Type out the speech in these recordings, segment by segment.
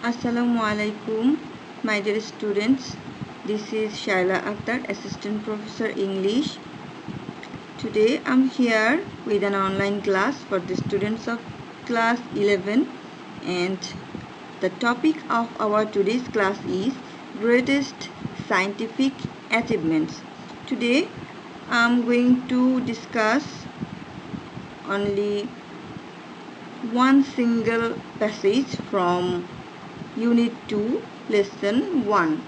Assalamu alaikum, my dear students. This is Shaila Akhtar, Assistant Professor English. Today I'm here with an online class for the students of class 11, and the topic of our today's class is greatest scientific achievements. Today I'm going to discuss only one single passage from Unit 2, Lesson 1.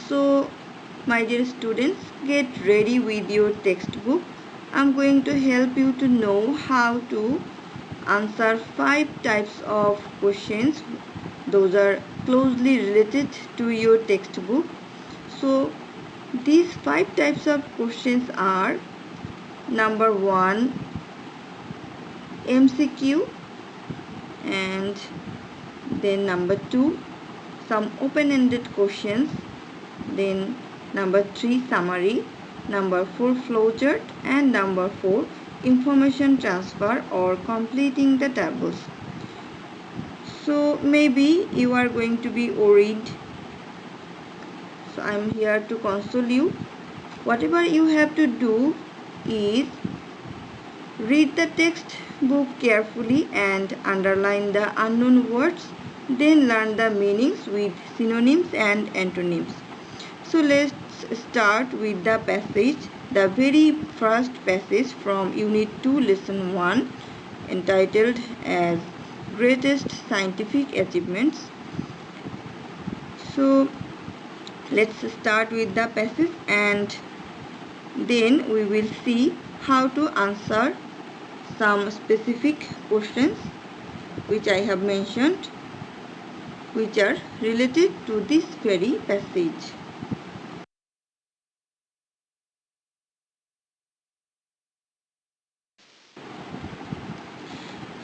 So, my dear students, get ready with your textbook. I'm going to help you to know how to answer 5 types of questions. Those are closely related to your textbook. So, these 5 types of questions are: number 1, MCQ, and then number 2, some open-ended questions, then number 3, summary, number 4, flowchart, and number 4, information transfer or completing the tables. So maybe you are going to be worried, so I am here to console you. Whatever you have to do is read the textbook carefully and underline the unknown words, then learn the meanings with synonyms and antonyms. So let's start with the passage, the very first passage from Unit 2, Lesson 1, entitled as Greatest Scientific Achievements. So let's start with the passage, and then we will see how to answer some specific questions which I have mentioned, which are related to this very passage.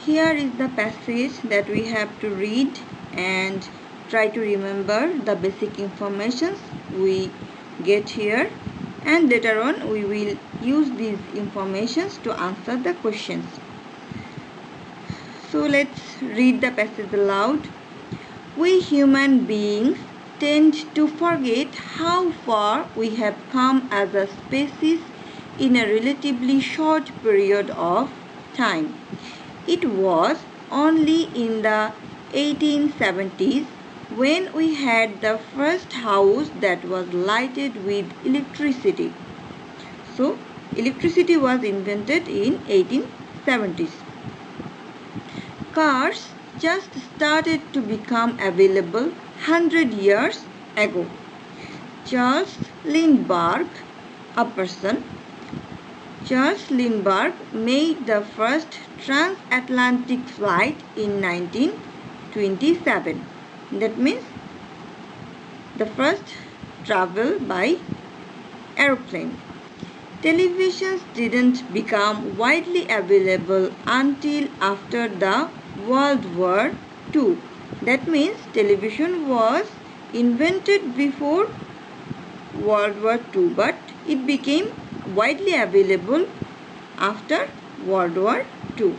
Here is the passage that we have to read and try to remember the basic information we get here, and later on we will use these informations to answer the questions. So let's read the passage aloud. We human beings tend to forget how far we have come as a species in a relatively short period of time. It was only in the 1870s when we had the first house that was lighted with electricity. So, electricity was invented in 1870s. Cars just started to become available 100 years ago. Charles Lindbergh made the first transatlantic flight in 1927. That means the first travel by aeroplane. Televisions didn't become widely available until after the World War II. That means television was invented before World War II, but it became widely available after World War II.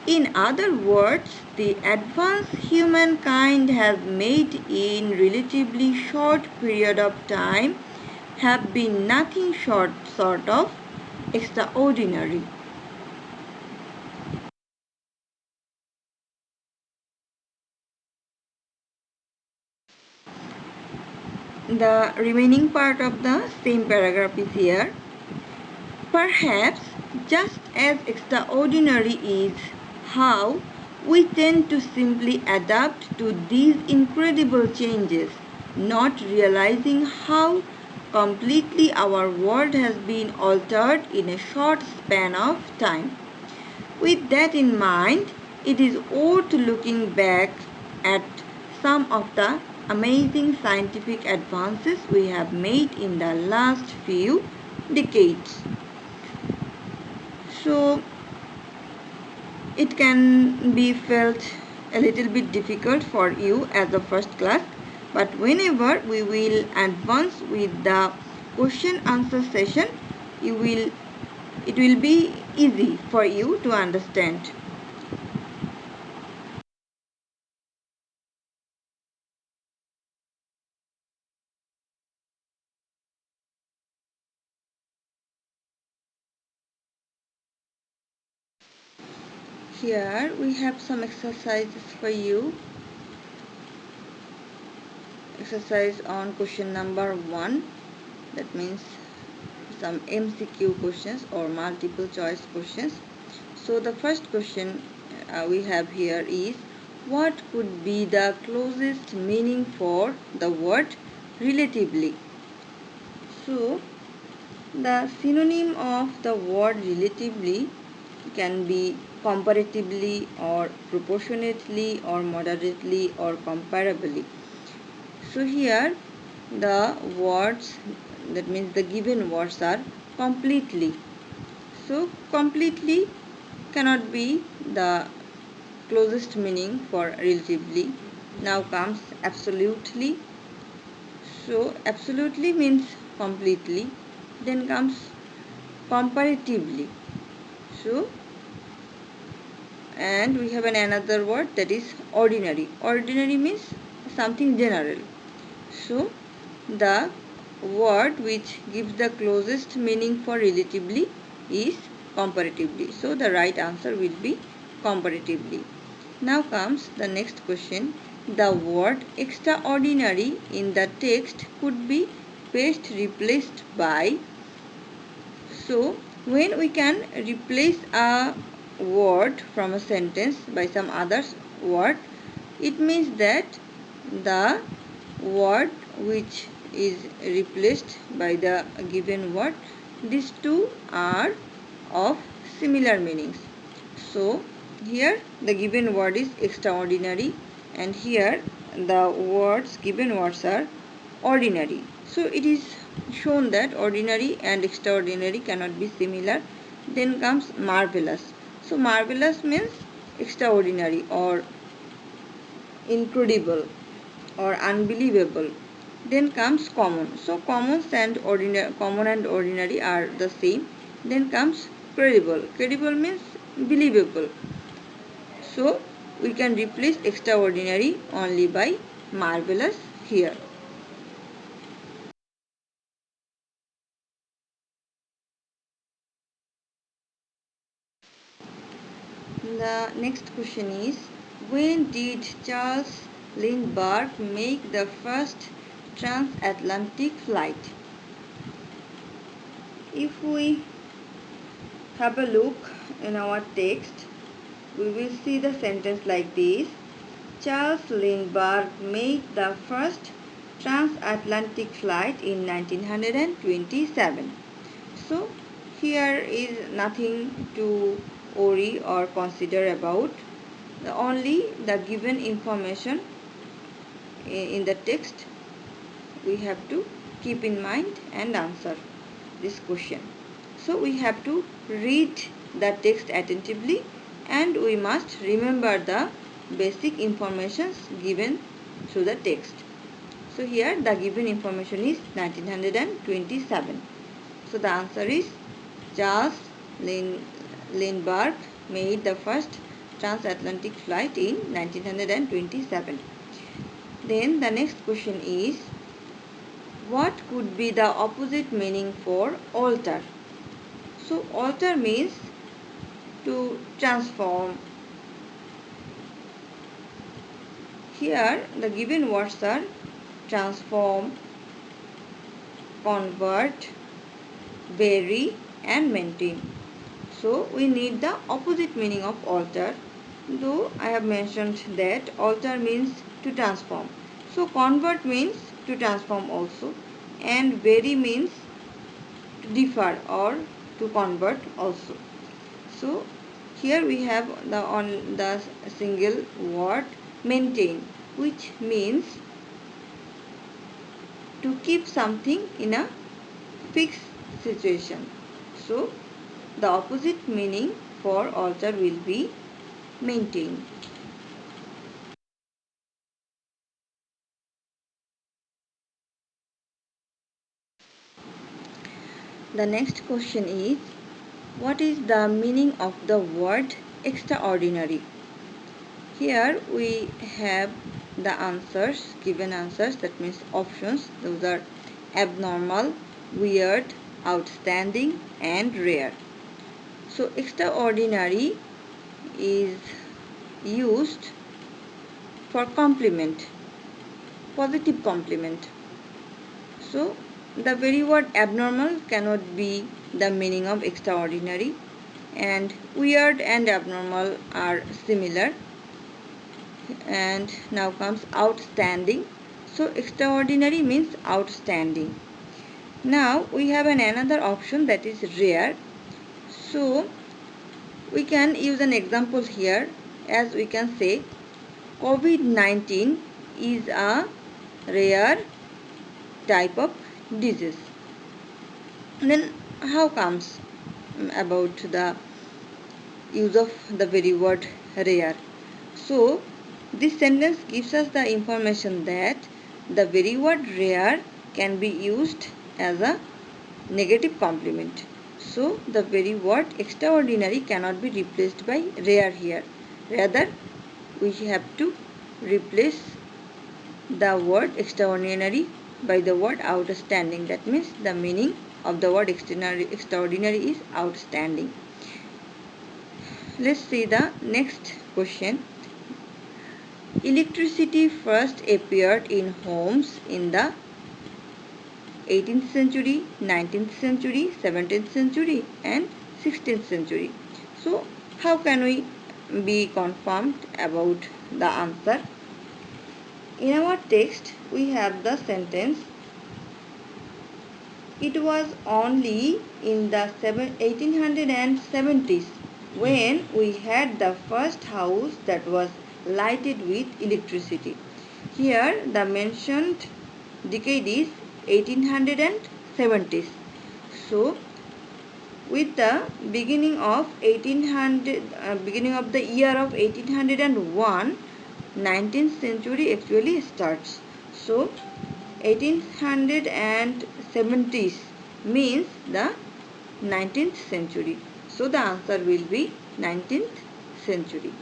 In other words, the advance humankind has made in relatively short period of time have been nothing short of extraordinary. The remaining part of the same paragraph is here. Perhaps just as extraordinary is how we tend to simply adapt to these incredible changes, not realizing how completely our world has been altered in a short span of time. With that in mind, it is worth looking back at some of the amazing scientific advances we have made in the last few decades. So, it can be felt a little bit difficult for you as a first class, but whenever we will advance with the question answer session, it will be easy for you to understand. Here we have some exercises for you. Exercise on question number 1, that means some MCQ questions or multiple choice questions. So the first question we have here is, what could be the closest meaning for the word relatively? So the synonym of the word relatively can be comparatively or proportionately or moderately or comparably. So here the words, that means the given words, are completely. So completely cannot be the closest meaning for relatively. Now comes absolutely. So absolutely means completely. Then comes comparatively. So, and we have another word, that is ordinary. Ordinary means something general. So the word which gives the closest meaning for relatively is comparatively. So the right answer will be comparatively. Now comes the next question. The word extraordinary in the text could be best replaced by. So when we can replace a word from a sentence by some other word, it means that the word which is replaced by the given word, these two are of similar meanings. So here the given word is extraordinary, and here the given words are ordinary. So it is shown that ordinary and extraordinary cannot be similar. Then comes marvelous. So marvelous means extraordinary or incredible or unbelievable. Then comes common. So common and ordinary are the same. Then comes credible. Credible means believable. So we can replace extraordinary only by marvelous here. The next question is, when did Charles Lindbergh make the first transatlantic flight? If we have a look in our text, we will see the sentence like this. Charles Lindbergh made the first transatlantic flight in 1927. So here is nothing to worry or consider about. Only the given information in the text we have to keep in mind and answer this question. So we have to read the text attentively, and we must remember the basic information given through the text. So here the given information is 1927. So the answer is Charles Lindbergh made the first transatlantic flight in 1927. Then the next question is, what could be the opposite meaning for alter? So alter means to transform. Here the given words are transform, convert, vary and maintain. So we need the opposite meaning of alter. Though I have mentioned that alter means to transform. So convert means to transform also, and vary means to differ or to convert also. So here we have the single word maintain, which means to keep something in a fixed situation. So the opposite meaning for alter will be maintain. The next question is, what is the meaning of the word extraordinary? Here we have the answers, given answers, that means options. Those are abnormal, weird, outstanding and rare. So extraordinary is used for complement, positive complement. So the very word abnormal cannot be the meaning of extraordinary, and weird and abnormal are similar. And now comes outstanding. So extraordinary means outstanding. Now we have another option, that is rare. So we can use an example here, as we can say COVID-19 is a rare type of disease. Then how comes about the use of the very word rare? So this sentence gives us the information that the very word rare can be used as a negative complement. So the very word extraordinary cannot be replaced by rare here. Rather, we have to replace the word extraordinary by the word outstanding. That means the meaning of the word extraordinary is outstanding. Let's see the next question. Electricity first appeared in homes in the 18th century, 19th century, 17th century and 16th century. So how can we be confirmed about the answer? In our text we have the sentence, it was only in the 1870s when we had the first house that was lighted with electricity. Here the mentioned decade is 1870s. So with the beginning of the year of 1801, 19th century actually starts. So 1870s means the 19th century. So the answer will be 19th century.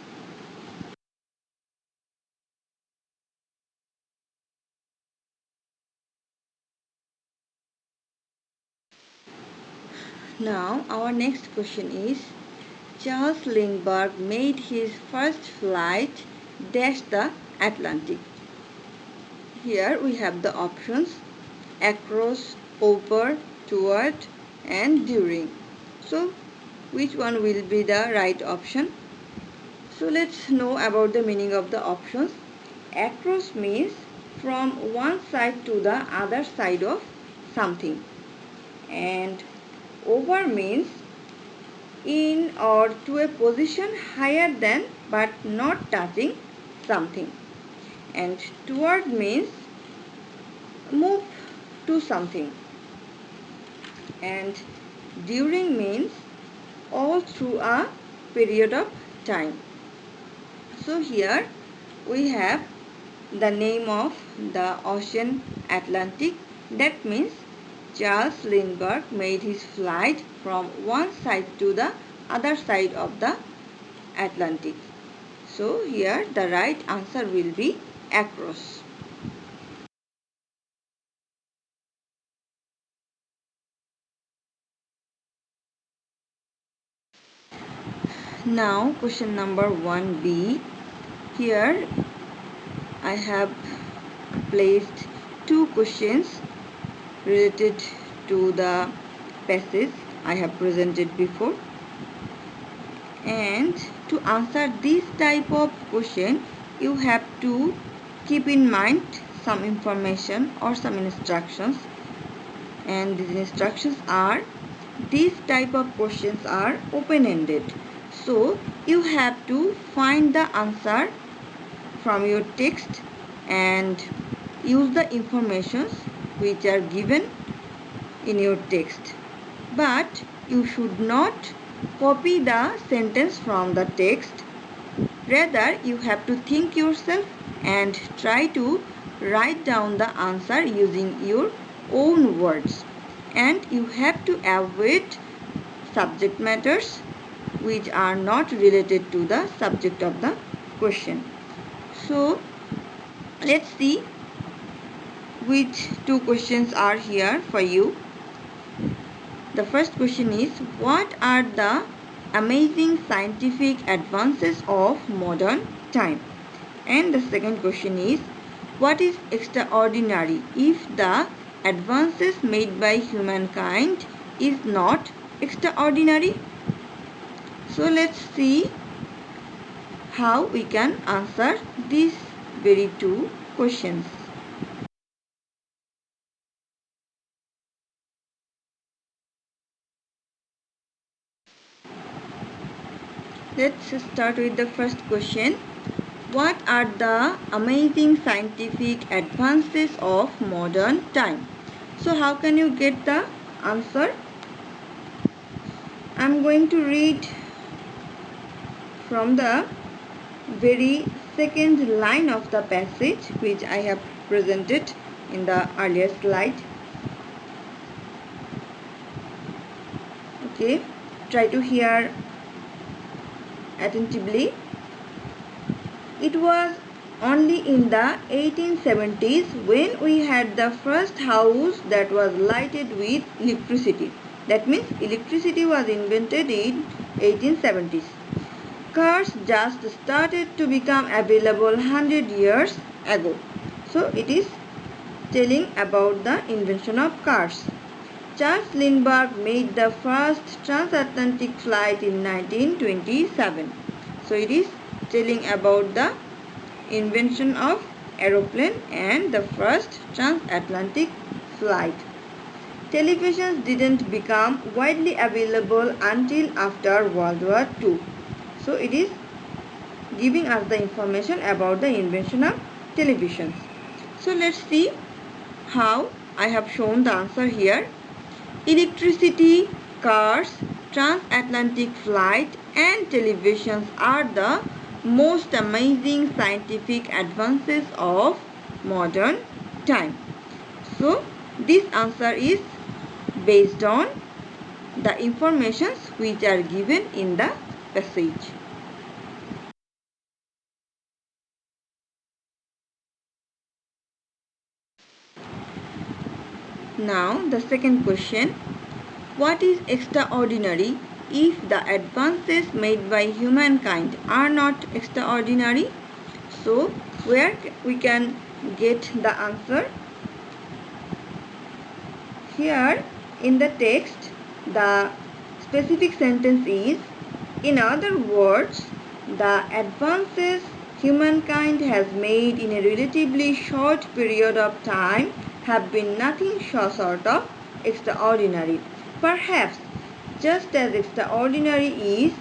Now our next question is, Charles Lindbergh made his first flight dash the Atlantic. Here we have the options across, over, toward and during. So which one will be the right option? So let's know about the meaning of the options. Across means from one side to the other side of something, and over means in or to a position higher than but not touching something, and toward means move to something, and during means all through a period of time. So here we have the name of the ocean Atlantic. That means Charles Lindbergh made his flight from one side to the other side of the Atlantic. So here the right answer will be across. Now question number 1b. Here I have placed two questions related to the passage I have presented before, and to answer this type of question you have to keep in mind some information or some instructions, and these instructions are, these type of questions are open-ended. So you have to find the answer from your text and use the informations which are given in your text. But you should not copy the sentence from the text. Rather, you have to think yourself and try to write down the answer using your own words. And you have to avoid subject matters which are not related to the subject of the question. So let's see which two questions are here for you. The first question is, what are the amazing scientific advances of modern time. And the second question is, what is extraordinary if the advances made by humankind is not extraordinary? So let's see how we can answer these very two questions. Let's start with the first question. What are the amazing scientific advances of modern time? So how can you get the answer? I am going to read from the very second line of the passage which I have presented in the earlier slide. Okay, try to hear attentively. It was only in the 1870s when we had the first house that was lighted with electricity. That means electricity was invented in 1870s. Cars just started to become available 100 years ago. So it is telling about the invention of cars. Charles Lindbergh made the first transatlantic flight in 1927. So it is telling about the invention of aeroplane and the first transatlantic flight. Televisions didn't become widely available until after World War II. So it is giving us the information about the invention of televisions. So let's see how I have shown the answer here. Electricity, cars, transatlantic flight and televisions are the most amazing scientific advances of modern time. So this answer is based on the informations which are given in the passage. Now the second question. What is extraordinary if the advances made by humankind are not extraordinary? So where we can get the answer? Here in the text the specific sentence is, in other words, the advances humankind has made in a relatively short period of time have been nothing short of extraordinary. Perhaps just as extraordinary is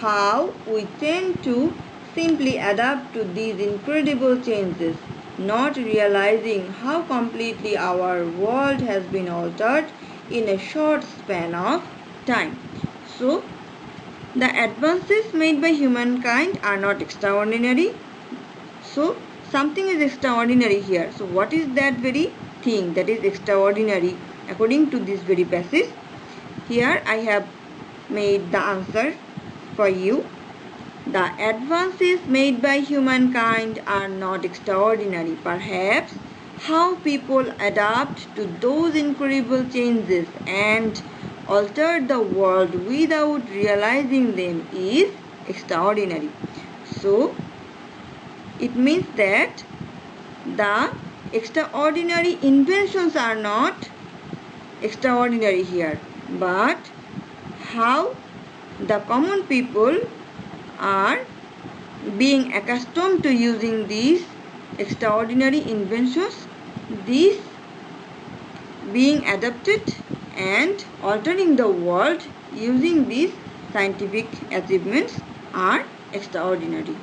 how we tend to simply adapt to these incredible changes, not realizing how completely our world has been altered in a short span of time. So, the advances made by humankind are not extraordinary. So, something is extraordinary here. So, what is that very thing that is extraordinary according to this very passage? Here I have made the answer for you. The advances made by humankind are not extraordinary. Perhaps how people adapt to those incredible changes and alter the world without realizing them is extraordinary. So, it means that the extraordinary inventions are not extraordinary here, but how the common people are being accustomed to using these extraordinary inventions, these being adapted and altering the world using these scientific achievements are extraordinary.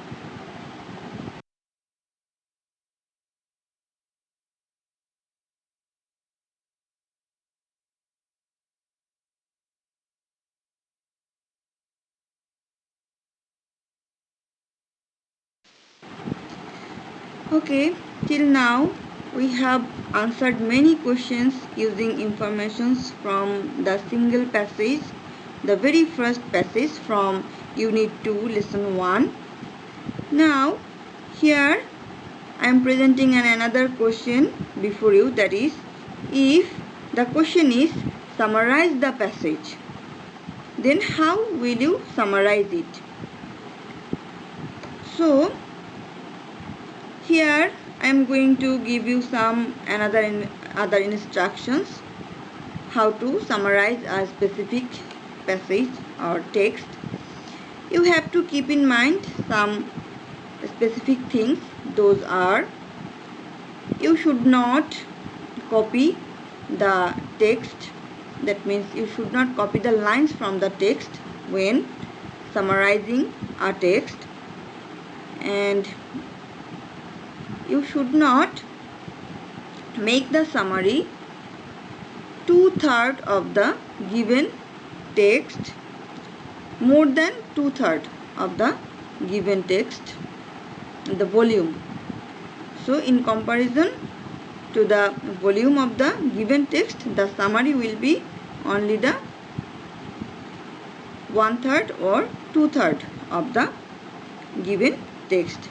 Okay, till now we have answered many questions using informations from the single passage, the very first passage from Unit 2, Lesson 1. Now, here I am presenting another question before you, that is, if the question is summarize the passage, then how will you summarize it? So here I am going to give you some other instructions how to summarize a specific passage or text. You have to keep in mind some specific things. Those are, you should not copy the text. That means you should not copy the lines from the text when summarizing a text, and you should not make the summary 2/3 of the given text, more than 2/3 of the given text, the volume. So in comparison to the volume of the given text, the summary will be only the 1/3 or 2/3 of the given text.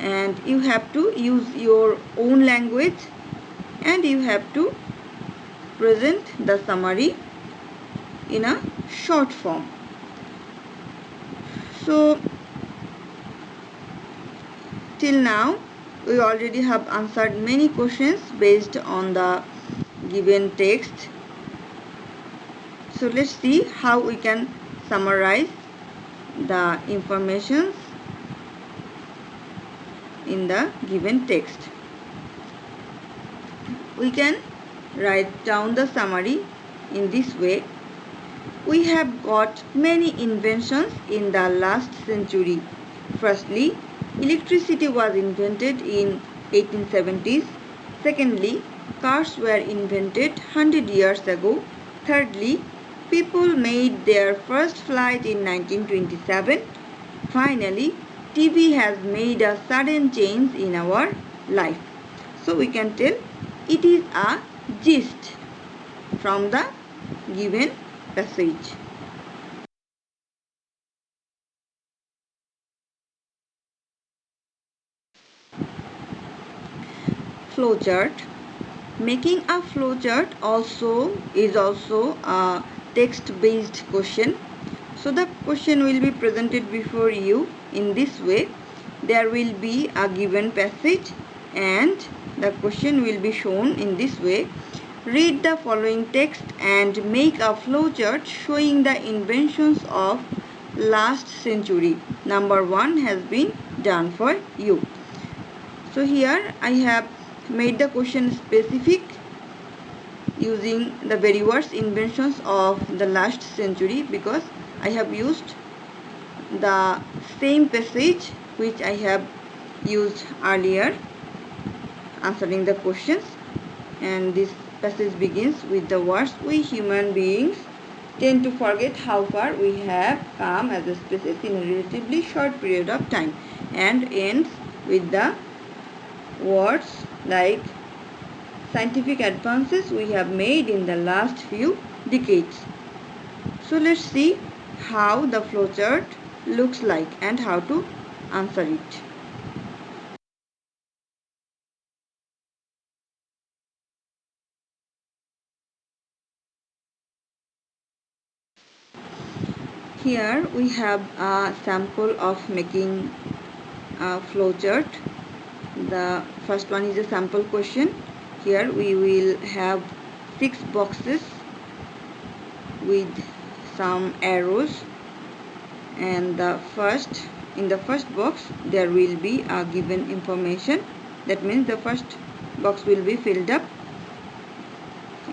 And you have to use your own language, and you have to present the summary in a short form. So till now we already have answered many questions based on the given text. So let's see how we can summarize the information in the given text. We can write down the summary in this way. We have got many inventions in the last century. Firstly, electricity was invented in 1870s. Secondly, cars were invented 100 years ago. Thirdly, people made their first flight in 1927. Finally, TV has made a sudden change in our life. So we can tell it is a gist from the given passage. Flowchart. Making a flowchart is also a text-based question. So the question will be presented before you in this way. There will be a given passage and the question will be shown in this way. Read the following text and make a flowchart showing the inventions of last century. Number 1 has been done for you. So here I have made the question specific using the very worst inventions of the last century, because I have used the same passage which I have used earlier answering the questions. And this passage begins with the words, we human beings tend to forget how far we have come as a species in a relatively short period of time, and ends with the words like scientific advances we have made in the last few decades. So let's see how the flowchart looks like and how to answer it. Here we have a sample of making a flowchart. The first one is a sample question. Here we will have 6 boxes with some arrows, and in the first box there will be a given information. That means the first box will be filled up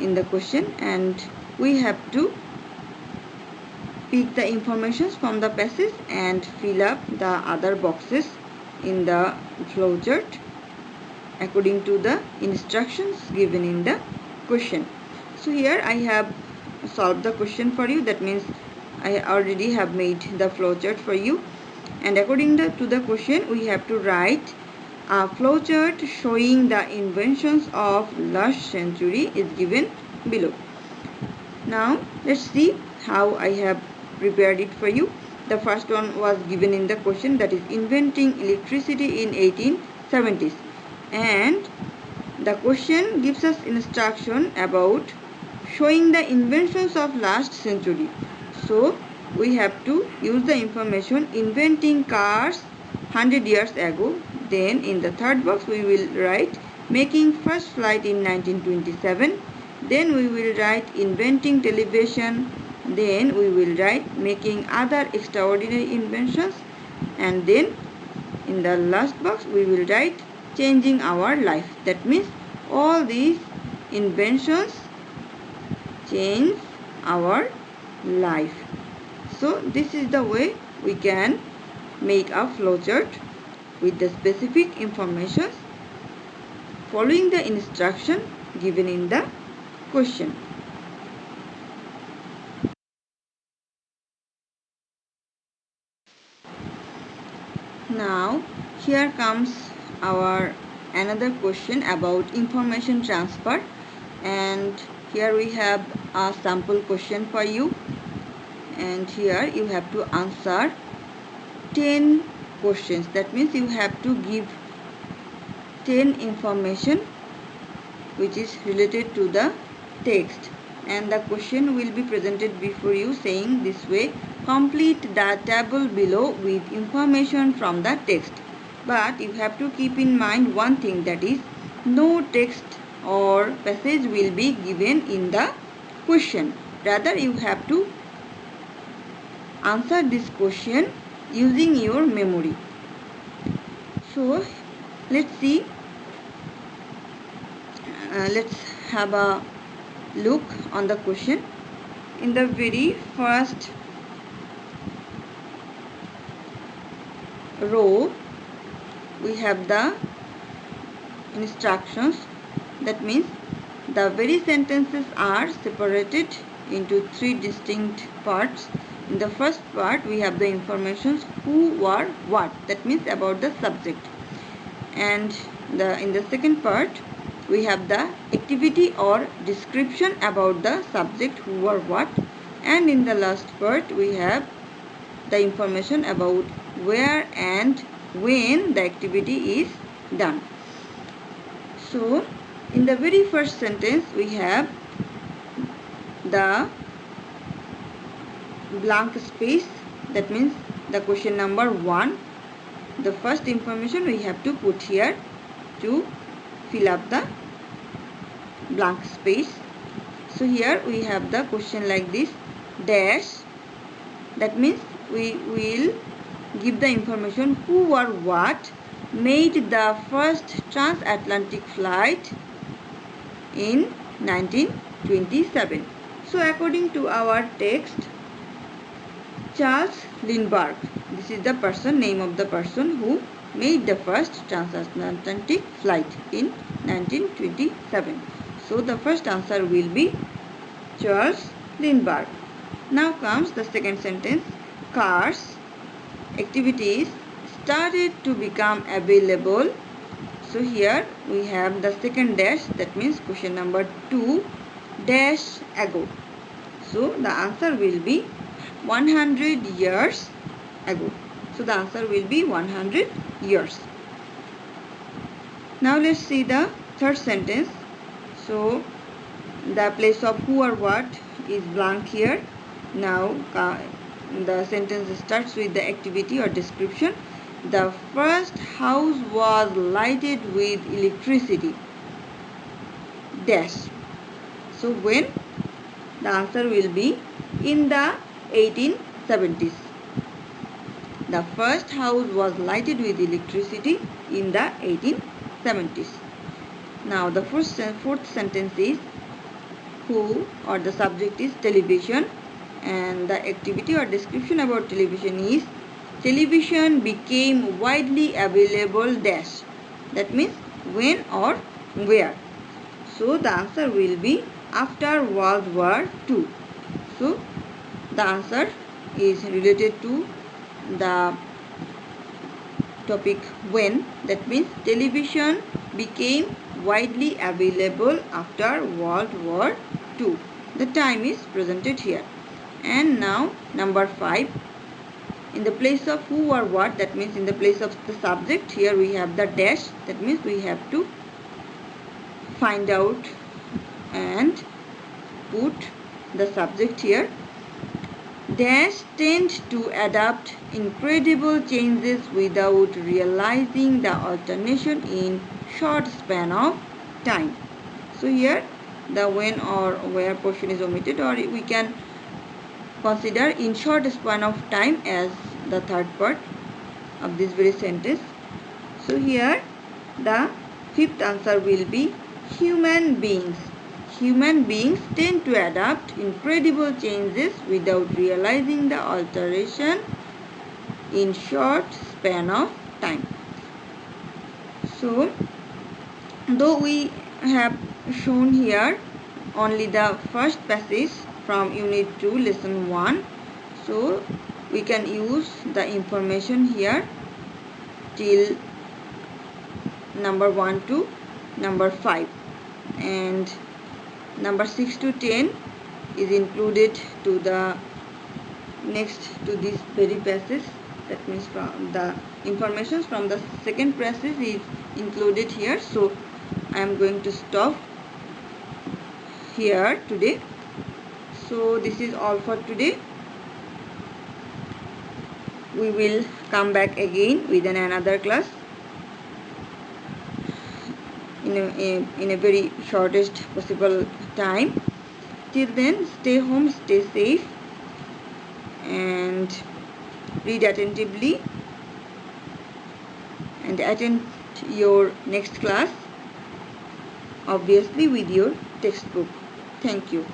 in the question, and we have to pick the information from the passage and fill up the other boxes in the flowchart according to the instructions given in the question. So here I have solved the question for you. That means I already have made the flowchart for you, and according to the question we have to write a flowchart showing the inventions of last century is given below. Now let's see how I have prepared it for you. The first one was given in the question, that is inventing electricity in 1870s, and the question gives us instruction about showing the inventions of last century. So we have to use the information inventing cars 100 years ago. Then in the third box we will write making first flight in 1927. Then we will write inventing television. Then we will write making other extraordinary inventions. And then in the last box we will write changing our life. That means all these inventions change our life. So this is the way we can make a flowchart with the specific information following the instruction given in the question. Now here comes our another question about information transfer, and here we have a sample question for you, and here you have to answer 10 questions. That means you have to give 10 information which is related to the text, and the question will be presented before you saying this way: complete the table below with information from the text. But you have to keep in mind one thing, that is no text or passage will be given in the question. Rather you have to answer this question using your memory. So let's see. Let's have a look on the question. In the very first row we have the instructions. That means the very sentences are separated into 3 distinct parts. In the first part we have the informations who, what, what. That means about the subject. And in the second part we have the activity or description about the subject who or what. And in the last part we have the information about where and when the activity is done. So in the very first sentence we have the blank space. That means the question number 1. The first information we have to put here to fill up the blank space. So here we have the question like this: dash. That means we will give the information who or what made the first transatlantic flight in 1927. So according to our text, Charles Lindbergh, this is the person, name of the person who made the first transatlantic flight in 1927. So the first answer will be Charles Lindbergh. Now comes the second sentence: cars, activities started to become available. So here we have the second dash. That means question number 2 dash ago. So the answer will be 100 years ago. So the answer will be 100 years. Now let's see the third sentence. So the place of who or what is blank here. Now the sentence starts with the activity or description. The first house was lighted with electricity. Dash. So when? The answer will be in the 1870s. The first house was lighted with electricity in the 1870s. Now the fourth sentence is who, or the subject is television, and the activity or description about television is television became widely available dash. That means when or where. So the answer will be after World War II. So the answer is related to the topic when. That means television became widely available after World War II. The time is presented here. And now number 5. In the place of who or what, that means in the place of the subject, here we have the dash. That means we have to find out and put the subject here. dash tend to adapt incredible changes without realizing the alternation in short span of time. So here the when or where portion is omitted, or we can consider in short span of time as the third part of this very sentence. So here the fifth answer will be human beings. Human beings tend to adapt incredible changes without realizing the alteration in short span of time. So, though we have shown here only the first passage from Unit 2, Lesson 1, so we can use the information here till number 1 to number 5, and number 6 to 10 is included to the next to this very passage. That means from the information from the second passage is included here. So I am going to stop here today. So this is all for today. We will come back again with another class in a very shortest possible time. Till then, stay home, stay safe, and read attentively and attend your next class, obviously with your textbook. Thank you.